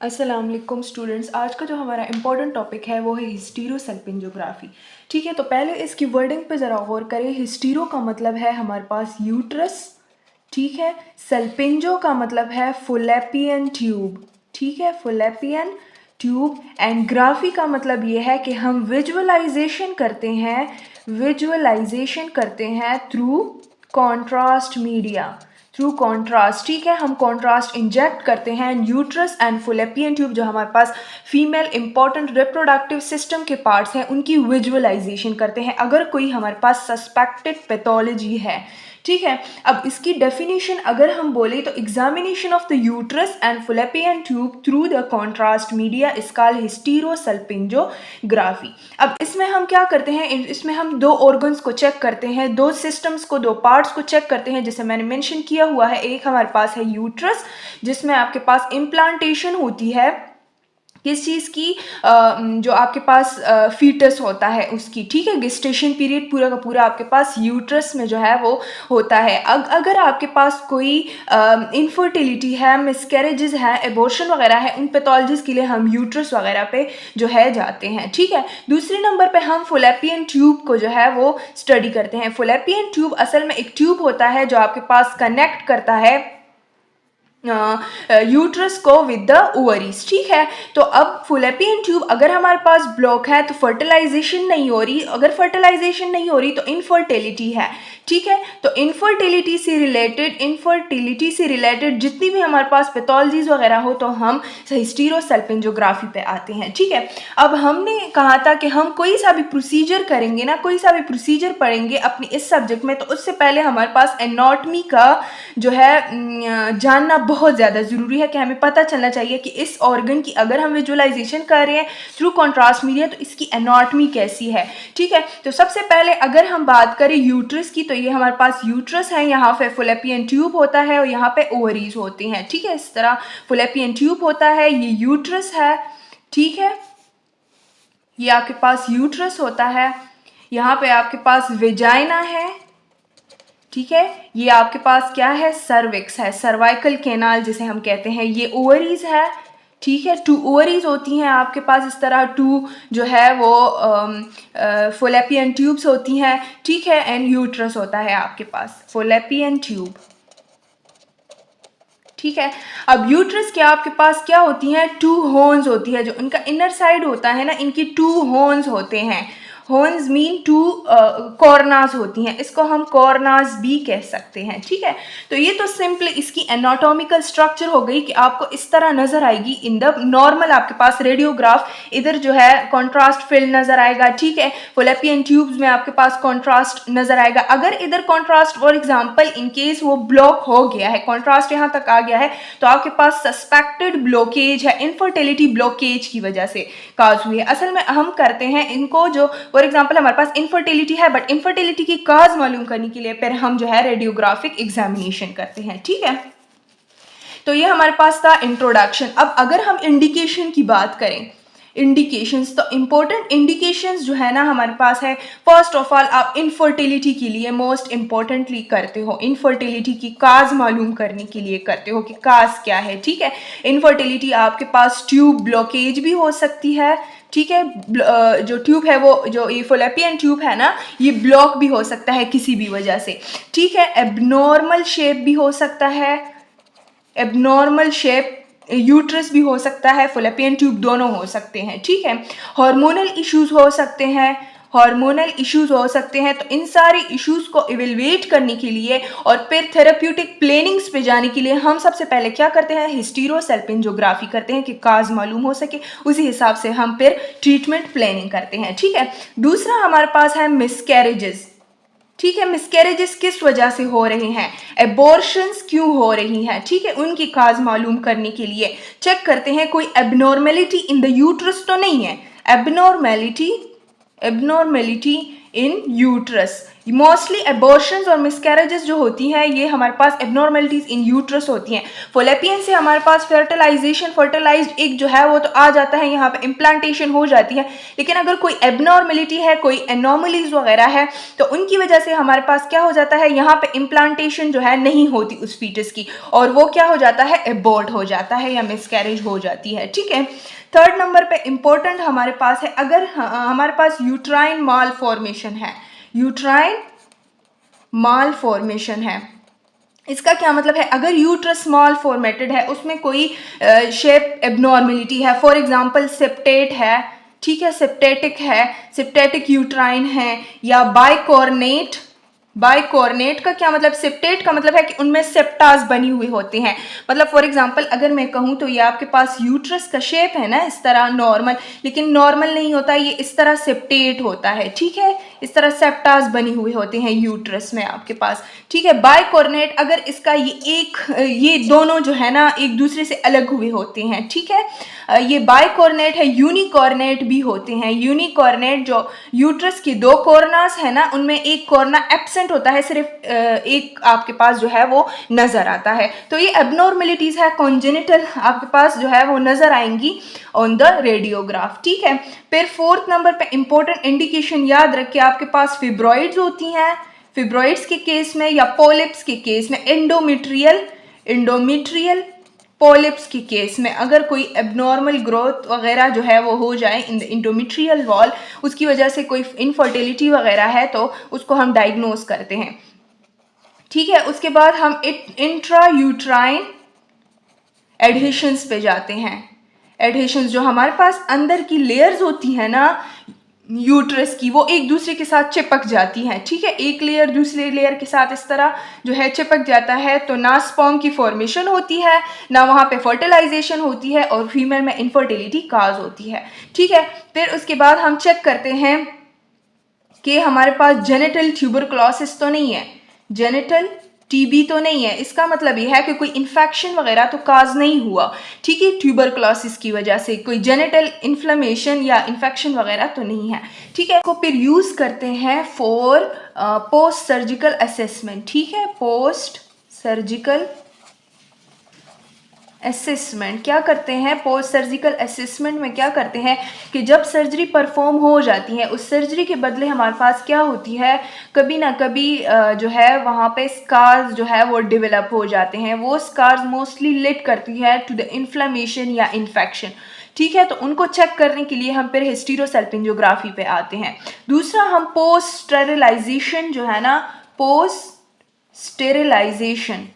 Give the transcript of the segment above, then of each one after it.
अस्सलाम वालेकुम स्टूडेंट्स। आज का जो हमारा इम्पोर्टेंट टॉपिक है वो है हिस्टीरोसल्पिंजोग्राफी। ठीक है, तो पहले इसकी वर्डिंग पे ज़रा गौर करें। हिस्टीरो का मतलब है हमारे पास यूट्रस, ठीक है। सल्पिंजो का मतलब है फुलेपियन ट्यूब, ठीक है, फुलेपियन ट्यूब। एंड ग्राफी का मतलब ये है कि हम विजुअलाइजेशन करते हैं through contrast media, through contrast, ठीक है। हम कॉन्ट्रास्ट इंजेक्ट करते हैं। यूट्रस एंड फुलेपियन ट्यूब जो हमारे पास फीमेल इंपॉर्टेंट रिप्रोडक्टिव सिस्टम के पार्ट्स हैं उनकी विजुअलाइजेशन करते हैं अगर कोई हमारे पास सस्पेक्टेड पैथोलॉजी है, ठीक है। अब इसकी डेफिनेशन अगर हम बोले तो examination of the uterus and fallopian tube through the contrast media is called hysterosalpingography. अब इसमें हम क्या करते हैं, इसमें हम दो ऑर्गन्स को चेक करते हैं, दो सिस्टम्स को, दो पार्ट्स को चेक करते हैं जैसे मैंने मेंशन किया हुआ है। एक हमारे पास है यूट्रस जिसमें आपके पास इम्प्लांटेशन होती है किस चीज़ की, जो आपके पास फीटस होता है उसकी, ठीक है। गेस्टेशन पीरियड पूरा का पूरा आपके पास यूट्रस में जो है वो होता है। अगर आपके पास कोई इनफर्टिलिटी है, मिसकैरेजेस है, एबॉर्शन वगैरह है, उन पैथोलॉजीज के लिए हम यूट्रस वगैरह पे जो है जाते हैं, ठीक है। दूसरे नंबर पे हम फुलेपियन ट्यूब को जो है वो स्टडी करते हैं। फुलेपियन ट्यूब असल में एक ट्यूब होता है जो आपके पास कनेक्ट करता है यूट्रस को विद द ओवरीज, ठीक है। तो अब फुलेपियन ट्यूब अगर हमारे पास ब्लॉक है तो फर्टिलाइजेशन नहीं हो रही, अगर फर्टिलाइजेशन नहीं हो रही तो इनफर्टिलिटी है, ठीक है। तो इनफर्टिलिटी से रिलेटेड जितनी भी हमारे पास पैथोलॉजीज वगैरह हो तो हम हिस्टीरोसल्पिंजोग्राफी पे आते हैं, ठीक है। अब हमने कहा था कि हम कोई सा भी प्रोसीजर करेंगे ना, कोई सा भी प्रोसीजर पढ़ेंगे अपनी इस सब्जेक्ट में, तो उससे पहले हमारे पास एनाटॉमी का जो है जानना बहुत ज़्यादा ज़रूरी है कि हमें पता चलना चाहिए कि इस ऑर्गन की अगर हम विजुअलाइजेशन कर रहे हैं थ्रू कॉन्ट्रास्ट मीडिया तो इसकी एनाटॉमी कैसी है, ठीक है। तो सबसे पहले अगर हम बात करें यूट्रस की तो ये हमारे पास यूट्रस है, यहाँ पे फुलेपियन ट्यूब होता है और यहाँ पे ओवरीज होते हैं, ठीक है। इस तरह फुलेपियन ट्यूब होता है, ये यूट्रस है, ठीक है। ये आपके पास यूट्रस होता है, यहाँ पे आपके पास वेजाइना है, ठीक है। ये आपके पास क्या है, सर्विक्स है, सर्वाइकल कैनाल जिसे हम कहते हैं। ये ओवरीज है, ठीक है। 2 ओवरीज होती हैं आपके पास, इस तरह 2 जो है वो फुलेपियन ट्यूब्स होती हैं, ठीक है। एंड यूट्रस होता है आपके पास, फुलेपियन ट्यूब, ठीक है। अब यूट्रस के आपके पास क्या होती हैं, 2 हॉर्न्स होती है, जो इनका इनर साइड होता है ना, इनकी 2 हॉर्न्स होते हैं। हॉर्न्स मीन 2 कॉर्नास होती हैं, इसको हम कॉर्नास भी कह सकते हैं, ठीक है। तो ये तो सिंपल इसकी एनाटॉमिकल स्ट्रक्चर हो गई कि आपको इस तरह नजर आएगी इन द नॉर्मल आपके पास रेडियोग्राफ। इधर जो है कॉन्ट्रास्ट फिल्ड नजर आएगा, ठीक है। फुलेपियन ट्यूब्स में आपके पास कॉन्ट्रास्ट नजर आएगा। अगर इधर contrast for example in case वो ब्लॉक हो गया है, कॉन्ट्रास्ट यहाँ तक आ गया है, तो आपके पास सस्पेक्टेड ब्लॉकेज है, इनफर्टिलिटी ब्लॉकेज की वजह से काज हुई है। असल में हम करते हैं इनको, जो फॉर एग्जाम्पल हमारे पास इनफर्टिलिटी है बट इनफर्टिलिटी की काज मालूम करने के लिए फिर हम जो है रेडियोग्राफिक एग्जामिनेशन करते हैं, ठीक है। तो ये हमारे पास था इंट्रोडक्शन। अब अगर हम इंडिकेशन की बात करें, इंडिकेशंस, तो इंपॉर्टेंट इंडिकेशंस जो है ना हमारे पास है, फर्स्ट ऑफ ऑल आप इनफर्टिलिटी के लिए मोस्ट इंपॉर्टेंटली करते हो, इनफर्टिलिटी की काज मालूम करने के लिए करते हो कि काज क्या है, ठीक है। इनफर्टिलिटी आपके पास ट्यूब ब्लॉकेज भी हो सकती है, ठीक है। जो ट्यूब है वो, जो ये फुलेपियन ट्यूब है ना, ये ब्लॉक भी हो सकता है किसी भी वजह से, ठीक है। एबनॉर्मल शेप भी हो सकता है, एबनॉर्मल शेप यूट्रस भी हो सकता है, फुलेपियन ट्यूब दोनों हो सकते हैं, ठीक है। हार्मोनल इश्यूज हो सकते हैं, हार्मोनल इश्यूज हो सकते हैं। तो इन सारे इश्यूज को इवेलुएट करने के लिए और फिर थेरेप्यूटिक प्लानिंग्स पे जाने के लिए हम सबसे पहले क्या करते हैं, हिस्टीरोसल्पिंजोग्राफी करते हैं कि काज मालूम हो सके, उसी हिसाब से हम फिर ट्रीटमेंट प्लानिंग करते हैं, ठीक है। दूसरा हमारे पास है मिसकैरेजेस, ठीक है। मिसकैरेजेस किस वजह से हो रहे हैं, एबॉर्शंस क्यों हो रही हैं, ठीक है। उनकी काज मालूम करने के लिए चेक करते हैं कोई एबनॉर्मेलिटी इन द यूट्रस तो नहीं है, एबनॉर्मेलिटी इन यूट्रस, मोस्टली एबॉर्शंस और मिसकैरेजेस जो होती हैं ये हमारे पास एबनॉर्मलिटीज इन यूट्रस होती हैं। फोलेपियन से हमारे पास फर्टिलाइज्ड एग जो है वो तो आ जाता है, यहाँ पे इम्प्लांटेशन हो जाती है, लेकिन अगर कोई एबनॉर्मलिटी है, कोई एनॉमलीज वगैरह है, तो उनकी वजह से हमारे पास क्या हो जाता है, यहाँ पे इम्प्लांटेशन जो है नहीं होती उस फीटस की, और वो क्या हो जाता है, एबॉर्ट हो जाता है या मिसकैरेज हो जाती है। ठीक है, थर्ड नंबर पे इंपॉर्टेंट हमारे पास है, अगर हमारे पास यूट्राइन माल फॉर्मेशन है, यूट्राइन माल फॉर्मेशन है, इसका क्या मतलब है, अगर यूट्रस माल फॉर्मेटेड है, उसमें कोई शेप एबनॉर्मेलिटी है, फॉर एग्जांपल सेप्टेट है, ठीक है, सेप्टेटिक है, सेप्टेटिक यूट्राइन है, या बाइकॉर्नेट। बाइकॉर्नेट का क्या मतलब, सेप्टेट का मतलब है कि उनमें सेप्टास बनी हुई होती हैं, मतलब फॉर एग्जांपल अगर मैं कहूँ तो ये आपके पास यूट्रस का शेप है ना इस तरह नॉर्मल, लेकिन नॉर्मल नहीं होता, ये इस तरह सेप्टेट होता है। ठीक है, इस तरह सेप्टास बनी हुई होते हैं यूट्रस में आपके पास। ठीक है, बाइकॉर्नेट अगर इसका ये दोनों जो है ना एक दूसरे से अलग हुए होते हैं। ठीक है, ये बाइकॉर्नेट है, यूनिकॉर्नेट भी होते हैं। यूनिकॉर्नेट जो यूट्रस की दो कॉर्नर्स है ना, उनमें एक कॉर्नर एब्सेंट होता है, सिर्फ एक आपके पास जो है वो नजर आता है, तो ये एबनॉर्मेलिटीज है, कॉन्जेनिटल आपके पास जो है वो नजर आएंगी ऑन द रेडियोग्राफ। ठीक है, फिर फोर्थ नंबर पे इंपॉर्टेंट इंडिकेशन याद रखिए, आपके पास फिब्रॉइड्स होती हैं, फिब्रॉइड्स के केस में या पॉलिप्स के केस में, इंडोमेट्रियल पॉलिप्स के केस में अगर कोई एबनॉर्मल ग्रोथ वगैरह जो है वो हो जाए इन द इंडोमेट्रियल वॉल, उसकी वजह से कोई इनफर्टिलिटी वगैरह है, तो उसको हम डायग्नोज करते हैं। ठीक है, उसके बाद हम इंट्रा यूट्राइन एडहेशंस पे जाते हैं। एडहेशंस जो हमारे पास अंदर की लेयर्स होती है ना यूट्रस की, वो एक दूसरे के साथ चिपक जाती हैं। ठीक है, एक लेयर दूसरे लेयर के साथ इस तरह जो है चिपक जाता है, तो ना स्पर्म की फॉर्मेशन होती है, ना वहाँ पे फर्टिलाइजेशन होती है, और फीमेल में इनफर्टिलिटी काज होती है। ठीक है, फिर उसके बाद हम चेक करते हैं कि हमारे पास जेनिटल ट्यूबरकुलोसिस तो नहीं है, जेनिटल टीबी तो नहीं है, इसका मतलब ये है कि कोई इन्फेक्शन वगैरह तो काज नहीं हुआ। ठीक है, ट्यूबरकुलोसिस की वजह से कोई जेनिटल इन्फ्लेमेशन या इन्फेक्शन वगैरह तो नहीं है। ठीक है, को फिर यूज करते हैं फॉर पोस्ट सर्जिकल असेसमेंट। ठीक है, पोस्ट सर्जिकल असेसमेंट क्या करते हैं, पोस्ट सर्जिकल असेसमेंट में क्या करते हैं कि जब सर्जरी परफॉर्म हो जाती है, उस सर्जरी के बदले हमारे पास क्या होती है, कभी ना कभी जो है वहाँ पे स्कार्स जो है वो डेवलप हो जाते हैं। वो स्कार्स मोस्टली लिड करती है टू द इन्फ्लेमेशन या इन्फेक्शन। ठीक है, तो उनको चेक करने के लिए हम फिर हिस्टीरोसल्पिंजोग्राफी पे आते हैं। दूसरा, हम पोस्ट स्टेरिलाइजेशन जो है ना, पोस्ट स्टेरिलाइजेशन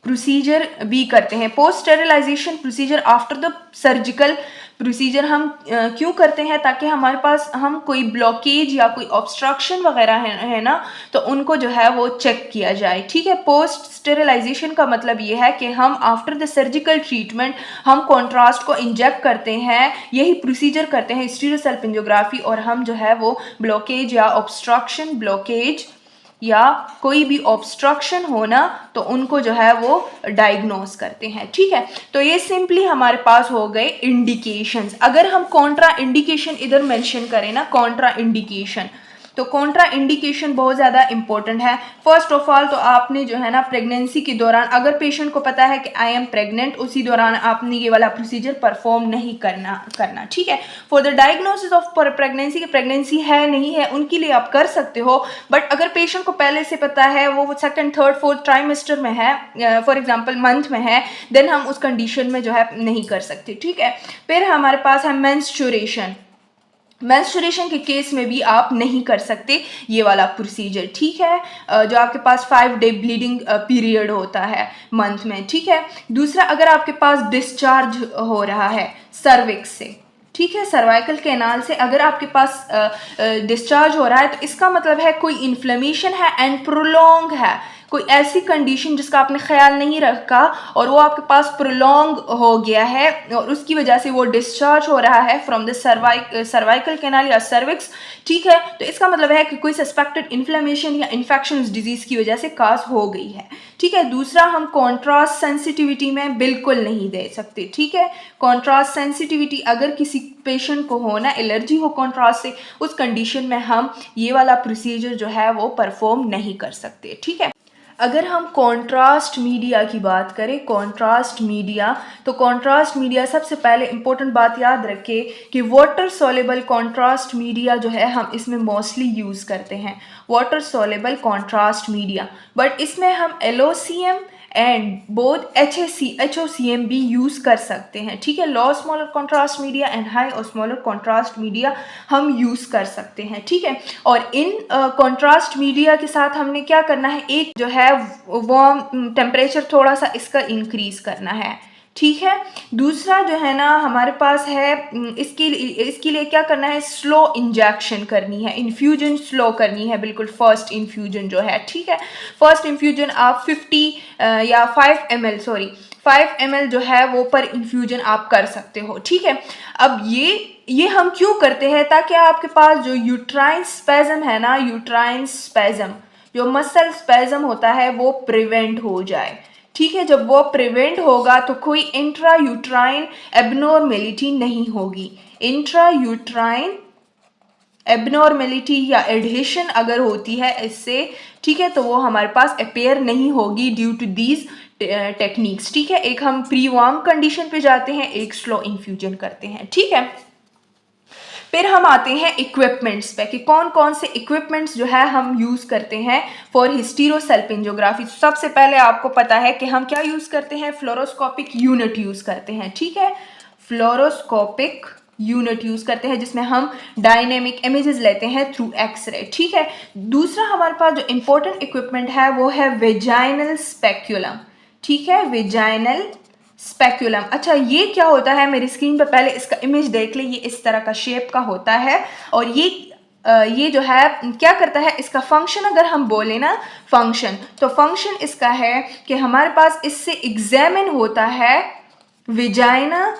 प्रोसीजर भी करते हैं। Post sterilisation procedure after the surgical procedure हम क्यों करते हैं, ताकि हमारे पास हम कोई ब्लॉकेज या कोई ऑब्स्ट्रक्शन वगैरह है ना, तो उनको जो है वो चेक किया जाए। ठीक है, पोस्ट स्टेरिलाइजेशन का मतलब ये है कि हम आफ्टर द सर्जिकल ट्रीटमेंट हम कॉन्ट्रास्ट को इंजेक्ट करते हैं, यही प्रोसीजर करते हैं हिस्टीरोसल्पिंजोग्राफी, और हम जो है वो ब्लॉकेज या ऑब्स्ट्रक्शन, ब्लॉकेज या कोई भी ऑब्स्ट्रक्शन होना, तो उनको जो है वो डायग्नोस करते हैं। ठीक है, तो ये सिंपली हमारे पास हो गए इंडिकेशंस। अगर हम कॉन्ट्रा इंडिकेशन इधर मेंशन करें ना, कॉन्ट्रा इंडिकेशन, तो कॉन्ट्रा इंडिकेशन बहुत ज़्यादा इंपॉर्टेंट है। फर्स्ट ऑफ ऑल तो आपने जो है ना प्रेगनेंसी के दौरान, अगर पेशेंट को पता है कि आई एम प्रेग्नेंट, उसी दौरान आपने ये वाला प्रोसीजर परफॉर्म नहीं करना। ठीक है, for the diagnosis of pregnancy, कि प्रेगनेंसी है नहीं है, उनके लिए आप कर सकते हो, बट अगर पेशेंट को पहले से पता है, वो सेकंड थर्ड फोर्थ ट्राइमेस्टर में है, फॉर एग्जाम्पल मंथ में है, देन हम उस कंडीशन में जो है नहीं कर सकते। ठीक है, फिर हमारे पास है मेंस्ट्रुएशन। मेंस्ट्रुएशन के केस में भी आप नहीं कर सकते ये वाला प्रोसीजर। ठीक है, जो आपके पास 5 डे ब्लीडिंग पीरियड होता है मंथ में। ठीक है, दूसरा, अगर आपके पास डिस्चार्ज हो रहा है सर्विक्स से, ठीक है, सर्वाइकल कैनाल से अगर आपके पास डिस्चार्ज हो रहा है, तो इसका मतलब है कोई इन्फ्लेमेशन है एंड प्रोलॉन्ग है, कोई ऐसी कंडीशन जिसका आपने ख्याल नहीं रखा और वो आपके पास प्रोलॉन्ग हो गया है और उसकी वजह से वो डिस्चार्ज हो रहा है फ्रॉम द सर्वाइकल कैनाल या सर्विक्स, ठीक है, तो इसका मतलब है कि कोई सस्पेक्टेड इन्फ्लेमेशन या इन्फेक्शन डिजीज की वजह से काज हो गई है, ठीक है। दूसरा, हम कॉन्ट्रास्ट सेंसिटिविटी में बिल्कुल नहीं दे सकते, ठीक है। कॉन्ट्रास्ट सेंसिटिविटी अगर किसी पेशेंट को हो ना, एलर्जी हो कॉन्ट्रास्ट से, उस कंडीशन में हम ये वाला प्रोसीजर जो है वो परफॉर्म नहीं कर सकते, ठीक है। अगर हम कॉन्ट्रास्ट मीडिया की बात करें, कॉन्ट्रास्ट मीडिया, तो कॉन्ट्रास्ट मीडिया सबसे पहले इंपॉर्टेंट बात याद रखें कि वाटर सॉल्युबल कॉन्ट्रास्ट मीडिया जो है हम इसमें मोस्टली यूज़ करते हैं, water soluble contrast media, but इसमें हम LOCM एंड बोथ HOCM भी यूज़ कर सकते हैं, ठीक है। Low smaller contrast media and high और स्मॉलर कॉन्ट्रास्ट मीडिया हम यूज़ कर सकते हैं, ठीक है। और इन कॉन्ट्रास्ट मीडिया के साथ हमने क्या करना है, एक जो है वार्म टेम्परेचर थोड़ा सा इसका इंक्रीज करना है, ठीक है। दूसरा जो है ना हमारे पास है, इसके लिए क्या करना है, स्लो इंजेक्शन करनी है, इन्फ्यूजन स्लो करनी है, बिल्कुल फर्स्ट इन्फ्यूजन जो है, ठीक है। फर्स्ट इन्फ्यूजन आप 5 ml जो है वो पर इन्फ्यूजन आप कर सकते हो, ठीक है। अब ये हम क्यों करते हैं, ताकि आपके पास जो यूट्राइन स्पेज़म है ना, यूट्राइन स्पेज़म जो मसल स्पेज़म होता है वो प्रिवेंट हो जाए, ठीक है। जब वो प्रिवेंट होगा तो कोई इंट्रा यूट्राइन एबनॉर्मेलिटी नहीं होगी। इंट्रा यूट्राइन एबनॉर्मेलिटी या एडहेशन अगर होती है इससे, ठीक है, तो वो हमारे पास अपेयर नहीं होगी ड्यू टू दीज टेक्निक्स, ठीक है। एक हम प्री वार्म कंडीशन पे जाते हैं, एक स्लो इन्फ्यूजन करते हैं, ठीक है। फिर हम आते हैं इक्विपमेंट्स पे कि कौन कौन से इक्विपमेंट्स जो है हम यूज़ करते हैं फॉर हिस्टीरोसल्पिंजोग्राफी। सबसे पहले आपको पता है कि हम क्या यूज़ करते हैं, फ्लोरोस्कोपिक यूनिट यूज़ करते हैं, ठीक है। फ्लोरोस्कोपिक यूनिट यूज़ करते हैं जिसमें हम डायनेमिक इमेजेस लेते हैं थ्रू एक्सरे, ठीक है। दूसरा हमारे पास जो इम्पोर्टेंट इक्विपमेंट है वो है वेजाइनल स्पेक्यूलम, ठीक है, वेजाइनल स्पेक्यूलम। अच्छा, ये क्या होता है, मेरी स्क्रीन पर पहले इसका इमेज देख ले, ये इस तरह का शेप का होता है और ये जो है क्या करता है, इसका फंक्शन अगर हम बोले ना फंक्शन, तो फंक्शन इसका है कि हमारे पास इससे एग्जामिन होता है विजाइना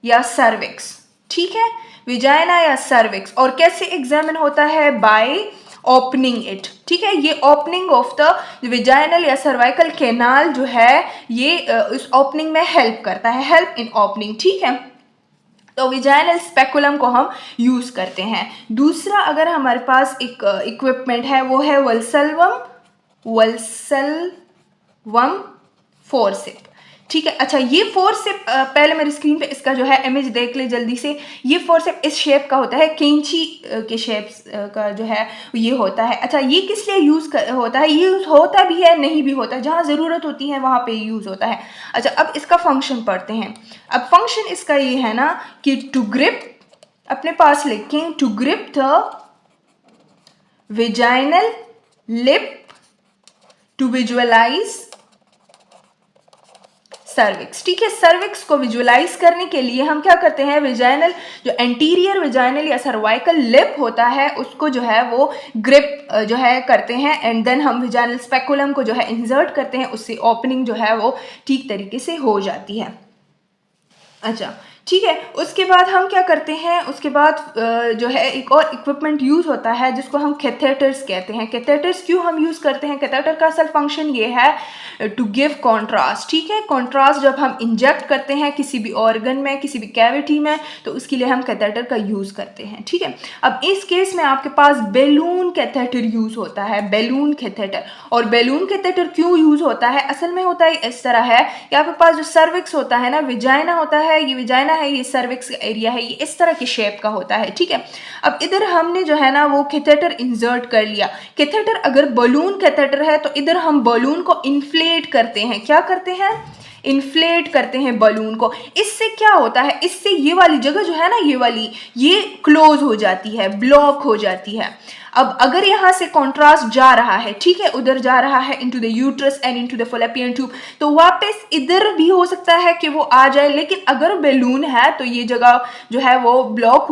या सर्विक्स, ठीक है, विजाइना या सर्विक्स। और कैसे एग्जामिन होता है, बाय ओपनिंग इट, ठीक है। ये ओपनिंग ऑफ द विजाइनल या सर्वाइकल कैनाल जो है ये इस ओपनिंग में हेल्प करता है, हेल्प इन ओपनिंग, ठीक है। तो विजाइनल स्पेकुलम को हम यूज़ करते हैं। दूसरा अगर हमारे पास एक इक्विपमेंट है वो है वल्सलवम फोर्सेप, ठीक है। अच्छा, ये फोर्सेप पहले मेरी स्क्रीन पे इसका जो है इमेज देख ले जल्दी से। ये फोर्सेप इस शेप का होता है, कैंची के शेप का जो है ये होता है। अच्छा, ये किस लिए यूज़ होता है, ये यूज़ होता भी है नहीं भी होता, जहाँ ज़रूरत होती है वहाँ पे यूज़ होता है। अच्छा, अब इसका फंक्शन पढ़ते हैं। अब फंक्शन इसका ये है ना कि टू ग्रिप, अपने पास लिखें, to grip the vaginal lip to visualise cervix, ठीक है। सर्विक्स को विजुअलाइज करने के लिए हम क्या करते हैं, विजाइनल जो एंटीरियर विजाइनल या सर्वाइकल लिप होता है उसको जो है वो ग्रिप जो है करते हैं एंड देन हम विजाइनल स्पेकुलम को जो है इंसर्ट करते हैं, उससे ओपनिंग जो है वो ठीक तरीके से हो जाती है। अच्छा, ठीक है। उसके बाद हम क्या करते हैं, उसके बाद जो है एक और इक्विपमेंट यूज़ होता है जिसको हम कैथेटर्स कहते हैं। कैथेटर्स क्यों हम यूज़ करते हैं, कैथेटर का असल फंक्शन ये है टू गिव कॉन्ट्रास्ट, ठीक है। कॉन्ट्रास्ट जब हम इंजेक्ट करते हैं किसी भी ऑर्गन में, किसी भी कैविटी में, तो उसके लिए हम कैथेटर का यूज़ करते हैं, ठीक है। अब इस केस में आपके पास बैलून कैथेटर यूज़ होता है, बैलून कैथेटर। और बैलून कैथेटर क्यों यूज़ होता है, असल में होता है इस तरह है कि आपके पास जो सर्विक्स होता है ना, विजाइना होता है, ये विजाइना है, ये सर्विक्स का एरिया है, ये इस तरह के शेप का होता है, ठीक है। अब इधर हमने जो है ना वो कैथेटर इंसर्ट कर लिया। कैथेटर अगर बलून कैथेटर है तो इधर हम बलून को इन्फ्लेट करते हैं, क्या करते हैं, इन्फ्लेट करते हैं बलून को। इससे क्या होता है, इससे ये वाली जगह जो है ना, ये वाली, ये क्लोज हो जाती है, ब्लॉक हो जाती है। अब अगर यहाँ से कॉन्ट्रास्ट जा रहा है, ठीक है, उधर जा रहा है into the uterus and into the fallopian tube, तो वापस इधर भी हो सकता है कि वो आ जाए, लेकिन अगर बैलून है तो ये जगह जो है वो ब्लॉक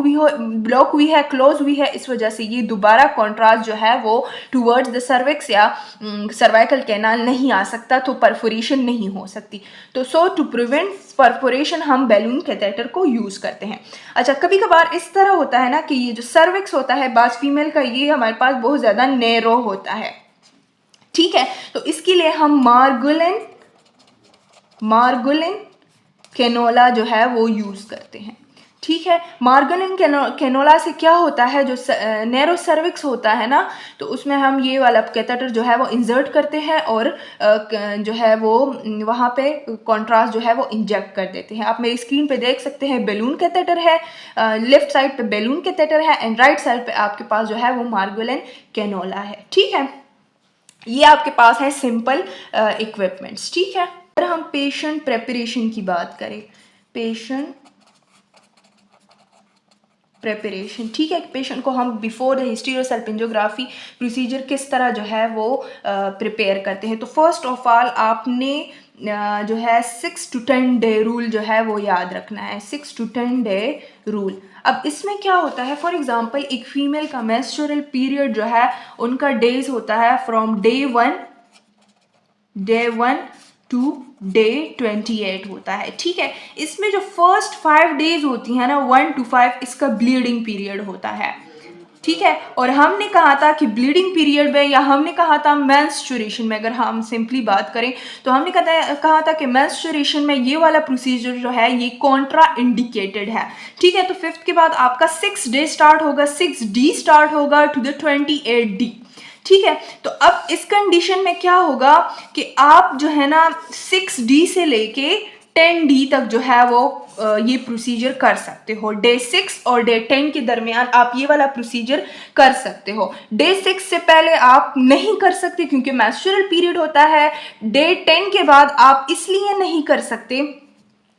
हुई है, क्लोज हुई है, इस वजह से ये दोबारा कॉन्ट्रास्ट जो है वो टूवर्ड्स द सर्विक्स या सर्वाइकल कैनाल नहीं आ सकता, तो परफोरेशन नहीं हो सकती। तो सो टू प्रिवेंट परफोरेशन हम बैलून कैथेटर को यूज करते हैं। अच्छा, कभी कभार इस तरह होता है ना कि ये जो सर्विक्स होता है बाज फीमेल का, ये हमारे पास बहुत ज्यादा नैरो होता है, ठीक है, तो इसके लिए हम मार्गुलिन कैनोला जो है वो यूज करते हैं, ठीक है। मार्गुलिन कैनोला से क्या होता है, जो नैरो सर्विक्स होता है ना, तो उसमें हम ये वाला कैथेटर जो है वो इंसर्ट करते हैं और जो है वो वहाँ पे कॉन्ट्रास्ट जो है वो इंजेक्ट कर देते हैं। आप मेरी स्क्रीन पे देख सकते हैं बैलून कैथेटर है, लेफ्ट साइड पे बैलून कैथेटर है एंड राइट साइड पे आपके पास जो है वो मार्गुलिन कैनोला है, ठीक है। ये आपके पास है सिंपल इक्विपमेंट्स, ठीक है। अगर हम पेशेंट प्रेपरेशन की बात करें, पेशेंट प्रेपरेशन, ठीक है, पेशेंट को हम बिफोर द हिस्टेरोसल्पिंजोग्राफी प्रोसीजर किस तरह जो है वो प्रिपेयर करते हैं। तो फर्स्ट ऑफ ऑल आपने जो है 6 to 10 डे रूल जो है वो याद रखना है, 6 to 10 डे रूल। अब इसमें क्या होता है, फॉर एग्जांपल एक फीमेल का मेंस्ट्रुअल पीरियड जो है उनका डेज होता है फ्रॉम डे 1 टू डे 28 होता है, ठीक है। इसमें जो फर्स्ट 5 डेज होती है ना 1 to 5, इसका ब्लीडिंग पीरियड होता है, ठीक है। और हमने कहा था कि ब्लीडिंग पीरियड में, या हमने कहा था मेंस्ट्रुएशन में, अगर हम सिंपली बात करें तो हमने कहा था कि मेंस्ट्रुएशन में ये वाला प्रोसीजर जो है ये कॉन्ट्रा इंडिकेटेड है, ठीक है। तो 5th के बाद आपका 6 डे स्टार्ट होगा, 6D स्टार्ट होगा टू द 28D, ठीक है। तो अब इस कंडीशन में क्या होगा कि आप जो है ना 6D से लेके 10D तक जो है वो ये प्रोसीजर कर सकते हो। डे 6 और डे 10 के दरमियान आप ये वाला प्रोसीजर कर सकते हो। डे 6 से पहले आप नहीं कर सकते क्योंकि मेंस्ट्रुअल पीरियड होता है। डे 10 के बाद आप इसलिए नहीं कर सकते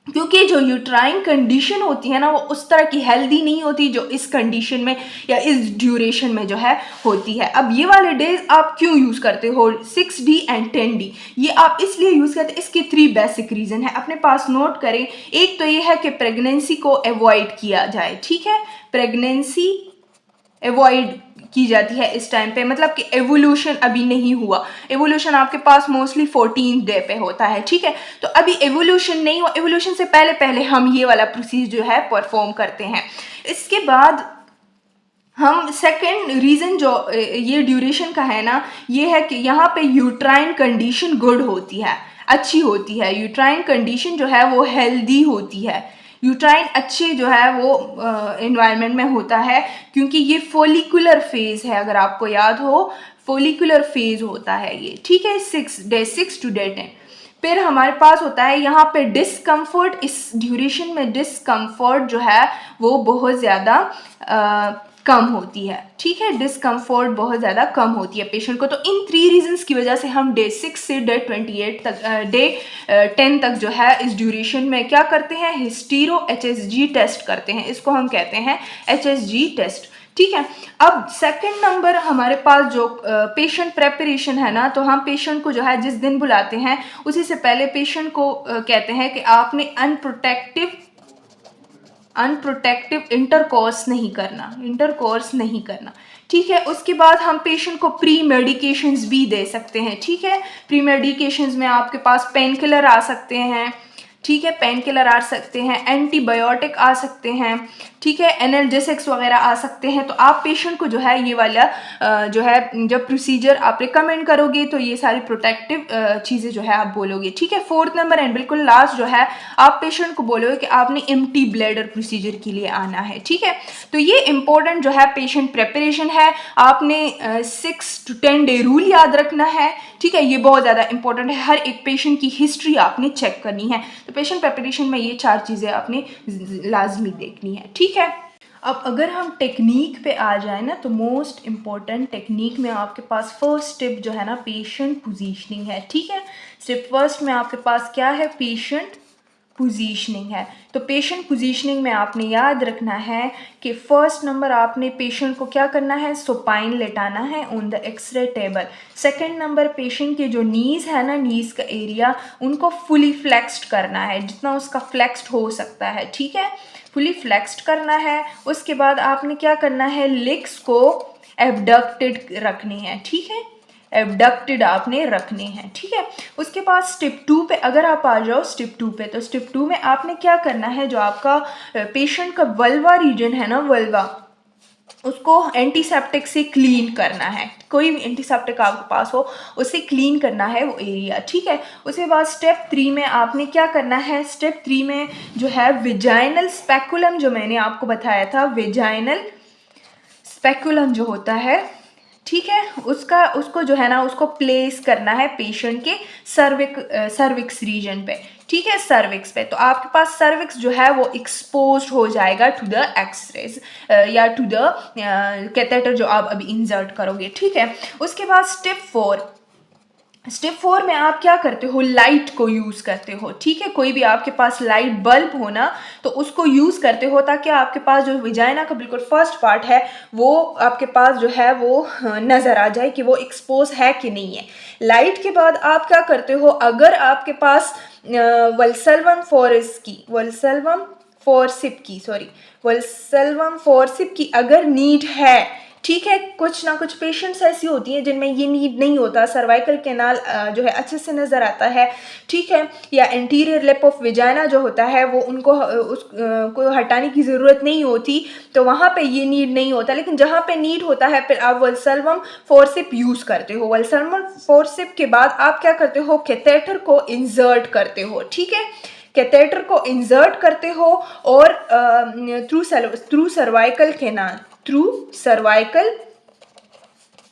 क्योंकि जो यूट्राइन कंडीशन होती है ना वो उस तरह की हेल्दी नहीं होती जो इस कंडीशन में या इस ड्यूरेशन में जो है होती है। अब ये वाले डेज आप क्यों यूज़ करते हो 6D एंड 10D? ये आप इसलिए यूज़ करते हैं, इसके 3 बेसिक रीज़न है, अपने पास नोट करें। एक तो ये है कि प्रेगनेंसी को अवॉइड किया जाए, ठीक है, प्रेगनेंसी अवॉइड की जाती है इस टाइम पे, मतलब कि एवोल्यूशन अभी नहीं हुआ। एवोल्यूशन आपके पास मोस्टली 14th डे पे होता है, ठीक है। तो अभी एवोल्यूशन नहीं हुआ, एवोल्यूशन से पहले पहले हम ये वाला प्रोसीजर जो है परफॉर्म करते हैं। इसके बाद हम सेकेंड रीज़न जो ये ड्यूरेशन का है ना, ये है कि यहाँ पे यूट्राइन कंडीशन गुड होती है, अच्छी होती है। यूट्राइन कंडीशन जो है वो हेल्दी होती है, यूट्राइन अच्छे जो है वो एनवायरनमेंट में होता है क्योंकि ये फोलिकुलर फेज है, अगर आपको याद हो फोलिकुलर फेज होता है ये, ठीक है। डे 6 टू डे 10 फिर हमारे पास होता है यहाँ पे डिस्कम्फर्ट। इस ड्यूरेशन में डिस्कम्फर्ट जो है वो बहुत ज़्यादा कम होती है, ठीक है, डिस्कम्फर्ट बहुत ज़्यादा कम होती है पेशेंट को। तो इन 3 रीजंस की वजह से हम डे 6 से डे 28 तक डे 10 तक जो है इस ड्यूरेशन में क्या करते हैं, हिस्टीरो HSG टेस्ट करते हैं, इसको हम कहते हैं HSG टेस्ट, ठीक है। अब सेकंड नंबर हमारे पास जो पेशेंट प्रेपरेशन है ना, तो हम पेशेंट को जो है जिस दिन बुलाते हैं उसी से पहले पेशेंट को कहते हैं कि आपने अनप्रोटेक्टिव इंटरकोर्स नहीं करना, ठीक है। उसके बाद हम पेशेंट को प्री मेडिकेशंस भी दे सकते हैं, ठीक है। प्री मेडिकेशंस में आपके पास पेन किलर आ सकते हैं, ठीक है, पेन किलर आ सकते हैं, एंटीबायोटिक आ सकते हैं, ठीक है, एनाल्जेसिक्स वगैरह आ सकते हैं। तो आप पेशेंट को जो है ये वाला जो है जब प्रोसीजर आप रिकमेंड करोगे तो ये सारी प्रोटेक्टिव चीज़ें जो है आप बोलोगे, ठीक है। 4th नंबर एंड बिल्कुल लास्ट जो है आप पेशेंट को बोलोगे कि आपने एम्प्टी ब्लैडर प्रोसीजर के लिए आना है, ठीक है। तो ये इंपॉर्टेंट जो है पेशेंट प्रेपरेशन है। आपने 6 to 10 डे रूल याद रखना है, ठीक है, ये बहुत ज़्यादा इंपॉर्टेंट है। हर एक पेशेंट की हिस्ट्री आपने चेक करनी है। तो पेशेंट प्रेपरेशन में ये 4 चीज़ें आपने लाजमी देखनी है, ठीक है। अब अगर हम टेक्निक पे आ जाए ना, तो मोस्ट इम्पॉर्टेंट टेक्निक में आपके पास फर्स्ट स्टेप जो है ना पेशेंट पोजीशनिंग है, ठीक है। स्टेप फर्स्ट में आपके पास क्या है, पेशेंट पोजीशनिंग है। तो पेशेंट पोजीशनिंग में आपने याद रखना है कि फर्स्ट नंबर आपने पेशेंट को क्या करना है, सुपाइन लेटाना है on the x-ray table. Second number patient के जो नीज़ है ना, नीज़ का एरिया, उनको फुली फ्लेक्स्ड करना है, जितना उसका फ्लेक्स्ड हो सकता है, ठीक है, फुली फ्लेक्स्ड करना है। उसके बाद आपने क्या करना है, लेग्स को एबडक्टेड रखनी है, ठीक है, एबडक्टेड आपने रखने हैं, ठीक है। उसके बाद स्टेप 2 पे अगर आप आ जाओ स्टेप 2 पे, तो स्टेप 2 में आपने क्या करना है, जो आपका पेशेंट का वल्वा रीजन है ना, वल्वा, उसको एंटीसेप्टिक से क्लीन करना है। कोई भी एंटीसेप्टिक आपके पास हो उसे क्लीन करना है वो एरिया, ठीक है। उसके बाद स्टेप 3 में आपने क्या करना है, स्टेप 3 में जो है विजाइनल स्पेकुलम, जो मैंने आपको बताया था, विजाइनल स्पेकुलम जो होता है, ठीक है, उसको जो है ना, उसको प्लेस करना है पेशेंट के सर्विक्स रीजन पे, ठीक है, सर्विक्स पे। तो आपके पास सर्विक्स जो है वो एक्सपोज हो जाएगा टू द एक्सरेज या टू द कैथेटर जो आप अभी इंसर्ट करोगे, ठीक है। उसके बाद स्टेप 4 में आप क्या करते हो, लाइट को यूज़ करते हो, ठीक है। कोई भी आपके पास लाइट बल्ब हो ना, तो उसको यूज़ करते हो ताकि आपके पास जो विजाइना का बिल्कुल फर्स्ट पार्ट है वो आपके पास जो है वो नज़र आ जाए कि वो एक्सपोज है कि नहीं है। लाइट के बाद आप क्या करते हो, अगर आपके पास वल्सल्वम फोर्सिप की अगर नीड है, ठीक है, कुछ ना कुछ पेशेंट्स ऐसी होती हैं जिनमें ये नीड नहीं होता, सर्वाइकल कैनाल जो है अच्छे से नज़र आता है, ठीक है, या एंटीरियर लिप ऑफ विजाइना जो होता है वो उनको को हटाने की ज़रूरत नहीं होती, तो वहाँ पे ये नीड नहीं होता। लेकिन जहाँ पे नीड होता है फिर आप वल्सल्वम फोर्सिप यूज़ करते हो। वल्सल्वम फोर्सिप के बाद आप क्या करते हो, कैथेटर को इंसर्ट करते हो, ठीक है, कैथेटर को इंसर्ट करते हो और थ्रू सर्वाइकल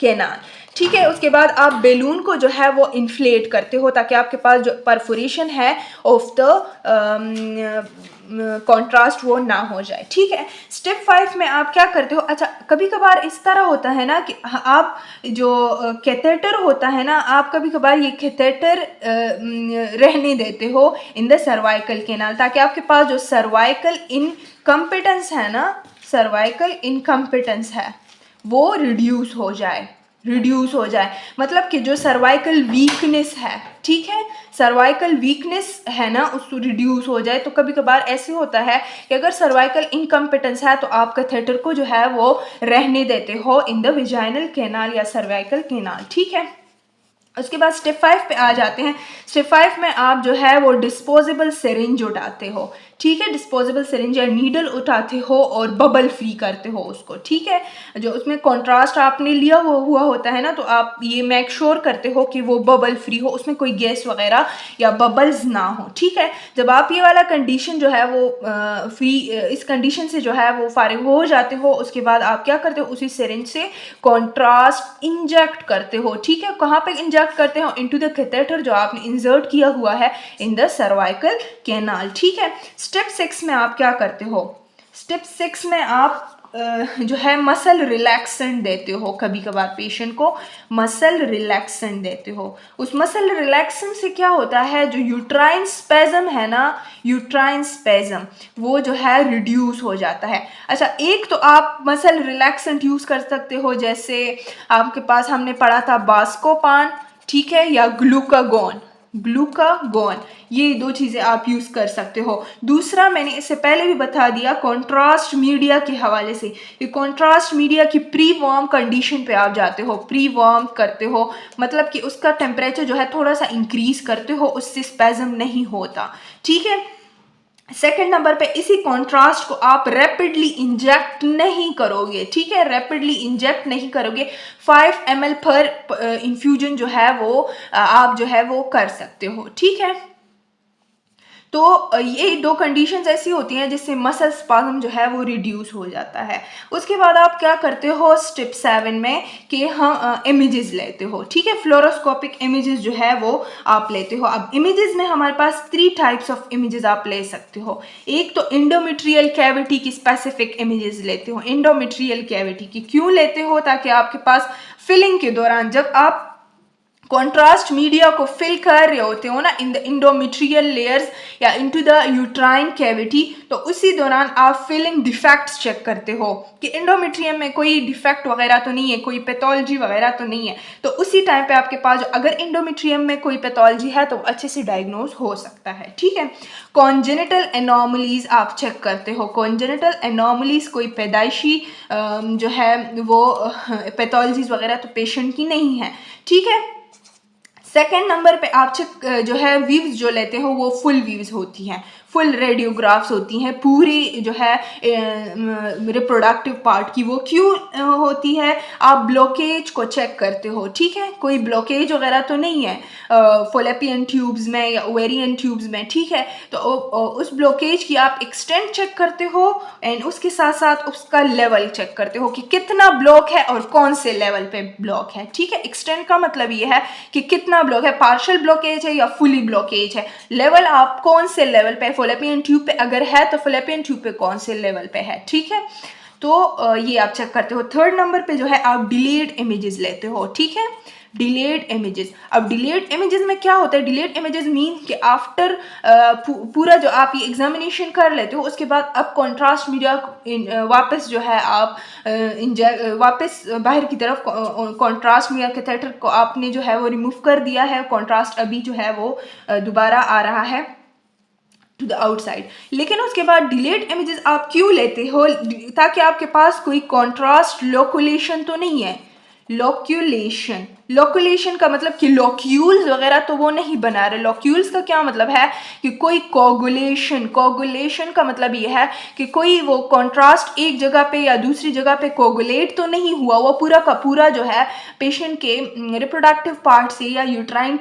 कैनाल, ठीक है। उसके बाद आप बेलून को जो है वो इन्फ्लेट करते हो ताकि आपके पास जो परफोरेशन है ऑफ द कॉन्ट्रास्ट वो ना हो जाए, ठीक है। स्टेप 5 में आप क्या करते हो, अच्छा कभी कभार इस तरह होता है ना कि आप जो कैथेटर होता है ना, आप कभी कभार ये कैथेटर रहने देते हो इन द सर्वाइकल कैनाल ताकि आपके पास जो सर्वाइकल इनकम्पिटेंस है वो रिड्यूस हो जाए, मतलब कि जो सर्वाइकल वीकनेस है, ठीक है, सर्वाइकल वीकनेस है ना, उसको रिड्यूस हो जाए। तो कभी कभार ऐसे होता है कि अगर सर्वाइकल इनकम्पिटेंस है तो आप कैथेटर को जो है वो रहने देते हो इन द विजाइनल कैनाल या सर्वाइकल कैनाल, ठीक है। उसके बाद स्टेप 5 पे आ जाते हैं। स्टेप 5 में आप जो है वो डिस्पोजेबल सिरिंज उठाते हो, ठीक है, डिस्पोजेबल सिरिंज या नीडल उठाते हो और बबल फ्री करते हो उसको, ठीक है। जो उसमें कॉन्ट्रास्ट आपने लिया हुआ होता है ना, तो आप ये मेक श्योर करते हो कि वो बबल फ्री हो, उसमें कोई गैस वगैरह या बबल्स ना हो, ठीक है। जब आप ये वाला कंडीशन जो है वो इस कंडीशन से जो है वो फारिग हो जाते हो, उसके बाद आप क्या करते हो, उसी सिरिंज से कॉन्ट्रास्ट इंजेक्ट करते हो, ठीक है। कहाँ पे इंजेक्ट करते हो, इनटू द कैथेटर जो आपने इंसर्ट किया हुआ है इन द सर्वाइकल कैनाल, ठीक है। स्टेप 6 में आप क्या करते हो, स्टेप 6 में आप जो है मसल रिलैक्सेंट देते हो, कभी कभार पेशेंट को मसल रिलैक्सेंट देते हो। उस मसल रिलैक्सेंट से क्या होता है, जो यूट्राइन स्पेज़म है ना, यूट्राइन स्पेज़म वो जो है रिड्यूस हो जाता है। अच्छा, एक तो आप मसल रिलैक्सेंट यूज़ कर सकते हो, जैसे आपके पास हमने पढ़ा था बास्कोपान, ठीक है, या ग्लूकागोन, ये दो चीज़ें आप यूज़ कर सकते हो। दूसरा मैंने इससे पहले भी बता दिया, कॉन्ट्रास्ट मीडिया के हवाले से, ये कॉन्ट्रास्ट मीडिया की प्री वार्म कंडीशन पे आप जाते हो, प्री वार्म करते हो, मतलब कि उसका टेम्परेचर जो है थोड़ा सा इंक्रीज करते हो, उससे स्पेज़म नहीं होता, ठीक है। सेकेंड नंबर पे इसी कॉन्ट्रास्ट को आप रैपिडली इंजेक्ट नहीं करोगे, ठीक है, रैपिडली इंजेक्ट नहीं करोगे। 5 ml पर इन्फ्यूजन जो है वो आप जो है वो कर सकते हो, ठीक है। तो ये दो कंडीशंस ऐसी होती हैं जिससे मसल स्पाज्म जो है वो रिड्यूस हो जाता है। उसके बाद आप क्या करते हो स्टेप 7 में कि हम इमेजेस लेते हो, ठीक है, फ्लोरोस्कोपिक इमेजेस जो है वो आप लेते हो। अब इमेजेस में हमारे पास 3 टाइप्स ऑफ इमेजेस आप ले सकते हो। एक तो एंडोमेट्रियल कैविटी की स्पेसिफिक इमेजेस लेते हो। एंडोमेट्रियल कैविटी की क्यों लेते हो, ताकि आपके पास फिलिंग के दौरान जब आप कॉन्ट्रास्ट मीडिया को फिल कर रहे होते हो ना इन द इंडोमेट्रियल लेयर्स या इनटू द यूट्राइन कैविटी, तो उसी दौरान आप फिलिंग डिफेक्ट्स चेक करते हो कि इंडोमेट्रियम में कोई डिफेक्ट वगैरह तो नहीं है, कोई पैथोलॉजी वगैरह तो नहीं है। तो उसी टाइम पे आपके पास अगर इंडोमेट्रियम में कोई पैथोलॉजी है तो अच्छे से डायग्नोज हो सकता है, ठीक है। कॉन्जेनिटल एनॉमलीज आप चेक करते हो। कॉन्जेनिटल एनॉमलीज कोई पैदाइशी जो है वो पैथोलॉजीज वगैरह तो पेशेंट की नहीं है, ठीक है। सेकेंड नंबर पे आप चेक जो है वीव्स जो लेते हो वो फुल वीव्स होती हैं, फुल रेडियोग्राफ्स होती हैं, पूरी जो है रिप्रोडक्टिव पार्ट की। वो क्यों होती है? आप ब्लॉकेज को चेक करते हो, ठीक है। कोई ब्लॉकेज वगैरह तो नहीं है फॉलोपियन ट्यूब्स में या ओवेरियन ट्यूब्स में, ठीक है। तो उस ब्लॉकेज की आप एक्सटेंट चेक करते हो एंड उसके साथ साथ उसका लेवल चेक करते हो कि कितना ब्लॉक है और कौन से लेवल पे ब्लॉक है, ठीक है। एक्सटेंट का मतलब ये है कि कितना ब्लॉक है, पार्शियल ब्लॉकेज है या फुली ब्लॉकेज है। लेवल आप कौन से लेवल पे, फॉलोपियन ट्यूब पे अगर है तो फॉलोपियन ट्यूब पे कौन से लेवल पे है, ठीक है। तो ये आप चेक करते हो। थर्ड नंबर पे जो है आप डिलेड इमेजेस लेते हो, ठीक है। Delayed images. अब डिलेड इमेजेस में क्या होता है? डिलेड इमेजेस मीन कि आफ्टर पूरा जो आप ये एग्जामिनेशन कर लेते हो उसके बाद अब कॉन्ट्रास्ट मीडिया वापस जो है आप वापस बाहर की तरफ कॉन्ट्रास्ट मीडिया कैथेटर को आपने जो है वो रिमूव कर दिया है। कॉन्ट्रास्ट अभी जो है वो दोबारा आ रहा है टू द आउटसाइड। लेकिन उसके बाद डिलेड इमेजेस आप क्यों लेते हो? ताकि आपके पास कोई कॉन्ट्रास्ट लोकुलेशन तो नहीं है। लोक्यूलेशन, लोकुलेशन का मतलब कि लोक्यूल्स वगैरह तो वो नहीं बना रहे। लोक्यूल्स का क्या मतलब है कि कोई कोगुलेशन, कोगुलेशन का मतलब ये है कि कोई वो कॉन्ट्रास्ट एक जगह पे या दूसरी जगह पे कोगुलेट तो नहीं हुआ, वो पूरा का पूरा जो है पेशेंट के रिप्रोडक्टिव पार्ट से या यूट्राइन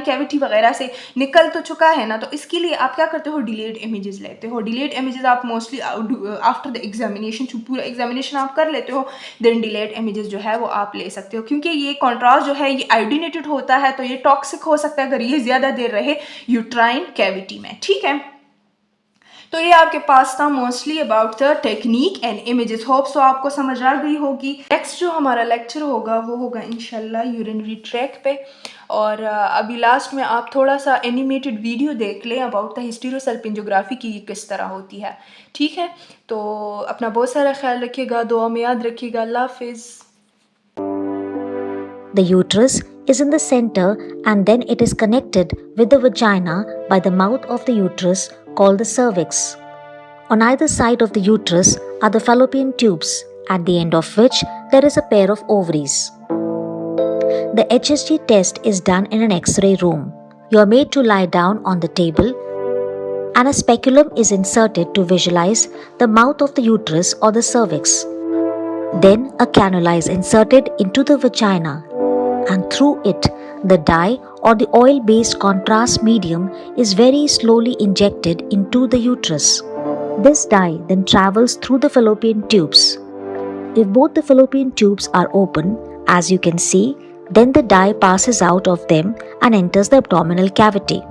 कैविटी वगैरह से निकल तो चुका है ना। तो इसके लिए आप क्या करते हो? डिलेड इमेजेस लेते हो। डिलेड इमेजेस आप मोस्टली आफ्टर द एग्जामिनेशन, पूरा एग्जामिनेशन आप कर लेते हो, देन डिलेड इमेजेस जो है वो आप ले सकते हो। क्योंकि ये कॉन्ट्रास्ट जो है ये आयोडीनेटेड होता है तो ये टॉक्सिक हो सकता है अगर ये ज्यादा देर रहे यूट्राइन कैविटी में, ठीक है। तो ये आपके पास था mostly about the technique and images. Hope so आपको समझ आ गई होगी। नेक्स्ट जो हमारा लेक्चर होगा वो होगा इंशाल्लाह यूरिनरी ट्रैक पे। और अभी लास्ट में आप थोड़ा सा एनिमेटेड वीडियो देख लें अबाउट द हिस्टेरोसल्पिंजोग्राफी की किस तरह होती है, ठीक है। तो अपना बहुत सारा ख्याल रखिएगा, दुआ में याद रखिएगा। अल्लाह हाफिज़। The uterus is in the center and then it is connected with the vagina by the mouth of the uterus called the cervix. On either side of the uterus are the fallopian tubes, at the end of which there is a pair of ovaries. The HSG test is done in an X-ray room. You are made to lie down on the table and a speculum is inserted to visualize the mouth of the uterus or the cervix. Then a cannula is inserted into the vagina and through it the dye or the oil-based contrast medium is very slowly injected into the uterus. This dye then travels through the fallopian tubes. If both the fallopian tubes are open, as you can see, then the dye passes out of them and enters the abdominal cavity.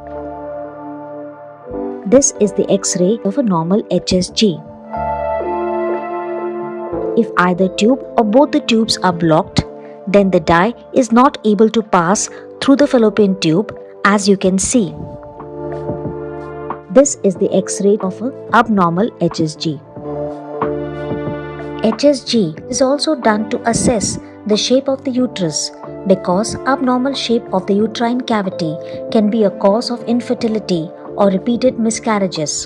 This is the X-ray of a normal HSG. If either tube or both the tubes are blocked, then the dye is not able to pass through the fallopian tube, as you can see. This is the X-ray of an abnormal HSG. HSG is also done to assess the shape of the uterus because abnormal shape of the uterine cavity can be a cause of infertility or repeated miscarriages.